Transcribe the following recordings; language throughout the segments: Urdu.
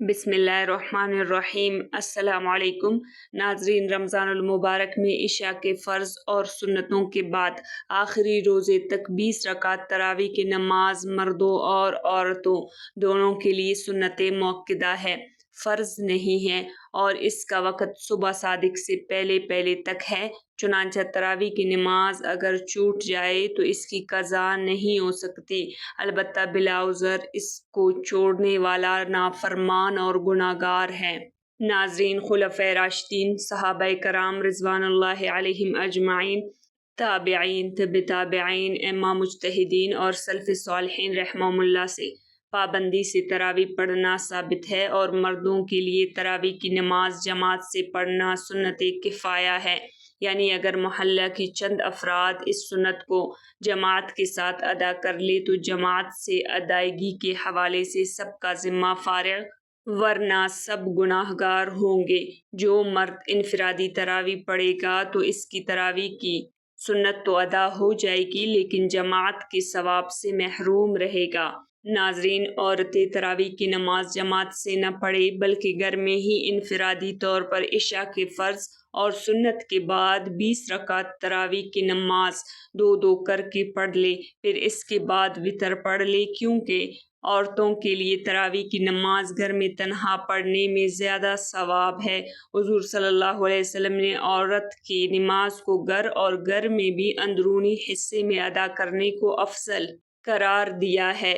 بسم اللہ الرحمن الرحیم۔ السلام علیکم ناظرین، رمضان المبارک میں عشاء کے فرض اور سنتوں کے بعد آخری روزے تک 20 رکعت تراویح کی نماز مردوں اور عورتوں دونوں کے لیے سنت موقدہ ہے، فرض نہیں ہے، اور اس کا وقت صبح صادق سے پہلے تک ہے۔ چنانچہ تراویح کی نماز اگر چھوٹ جائے تو اس کی قضا نہیں ہو سکتی، البتہ بلا عذر اس کو چھوڑنے والا نافرمان اور گناہگار ہے۔ ناظرین، خلفائے راشدین، صحابہ کرام رضوان اللہ علیہم اجمعین، تابعین، تبع تابعین، ائمہ مجتہدین اور سلف صالحین رحمہم اللہ سے پابندی سے تراویح پڑھنا ثابت ہے، اور مردوں کے لیے تراویح کی نماز جماعت سے پڑھنا سنت کفایہ ہے، یعنی اگر محلہ کی چند افراد اس سنت کو جماعت کے ساتھ ادا کر لے تو جماعت سے ادائیگی کے حوالے سے سب کا ذمہ فارغ، ورنہ سب گناہگار ہوں گے۔ جو مرد انفرادی تراویح پڑھے گا تو اس کی تراویح کی سنت تو ادا ہو جائے گی، لیکن جماعت کے ثواب سے محروم رہے گا۔ ناظرین، عورتیں تراویح کی نماز جماعت سے نہ پڑھیں بلکہ گھر میں ہی انفرادی طور پر عشاء کے فرض اور سنت کے بعد 20 رکعت تراویح کی نماز دو کر کے پڑھ لے، پھر اس کے بعد وتر پڑھ لے، کیونکہ عورتوں کے لیے تراویح کی نماز گھر میں تنہا پڑھنے میں زیادہ ثواب ہے۔ حضور صلی اللہ علیہ وسلم نے عورت کی نماز کو گھر اور گھر میں بھی اندرونی حصے میں ادا کرنے کو افضل قرار دیا ہے۔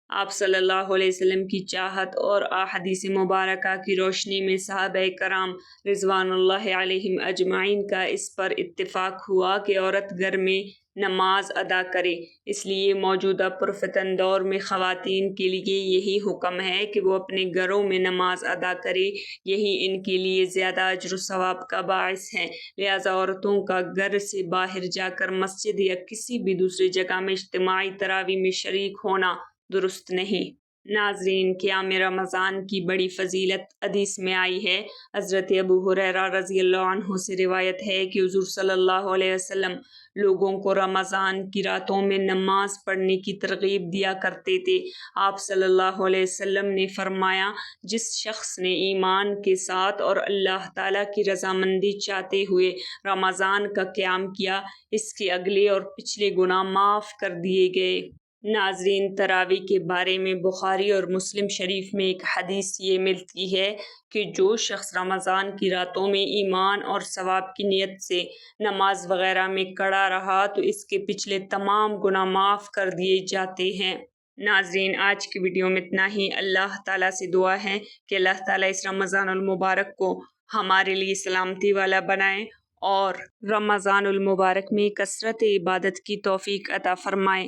آپ صلی اللہ علیہ وسلم کی چاہت اور احادیث مبارکہ کی روشنی میں صحابہ کرام رضوان اللہ علیہم اجمعین کا اس پر اتفاق ہوا کہ عورت گھر میں نماز ادا کرے، اس لیے موجودہ پرفتن دور میں خواتین کے لیے یہی حکم ہے کہ وہ اپنے گھروں میں نماز ادا کرے، یہی ان کے لیے زیادہ اجر و ثواب کا باعث ہے۔ لہٰذا عورتوں کا گھر سے باہر جا کر مسجد یا کسی بھی دوسری جگہ میں اجتماعی تراویح میں شریک ہونا درست نہیں۔ ناظرین، قیام رمضان کی بڑی فضیلت حدیث میں آئی ہے۔ حضرت ابو ہریرہ رضی اللہ عنہ سے روایت ہے کہ حضور صلی اللہ علیہ وسلم لوگوں کو رمضان کی راتوں میں نماز پڑھنے کی ترغیب دیا کرتے تھے۔ آپ صلی اللہ علیہ وسلم نے فرمایا، جس شخص نے ایمان کے ساتھ اور اللہ تعالیٰ کی رضامندی چاہتے ہوئے رمضان کا قیام کیا، اس کے اگلے اور پچھلے گناہ معاف کر دیے گئے۔ ناظرین، تراویح کے بارے میں بخاری اور مسلم شریف میں ایک حدیث یہ ملتی ہے کہ جو شخص رمضان کی راتوں میں ایمان اور ثواب کی نیت سے نماز وغیرہ میں کھڑا رہا تو اس کے پچھلے تمام گناہ معاف کر دیے جاتے ہیں۔ ناظرین، آج کی ویڈیو میں اتنا ہی۔ اللہ تعالیٰ سے دعا ہے کہ اللہ تعالیٰ اس رمضان المبارک کو ہمارے لیے سلامتی والا بنائے اور رمضان المبارک میں کثرت عبادت کی توفیق عطا فرمائے۔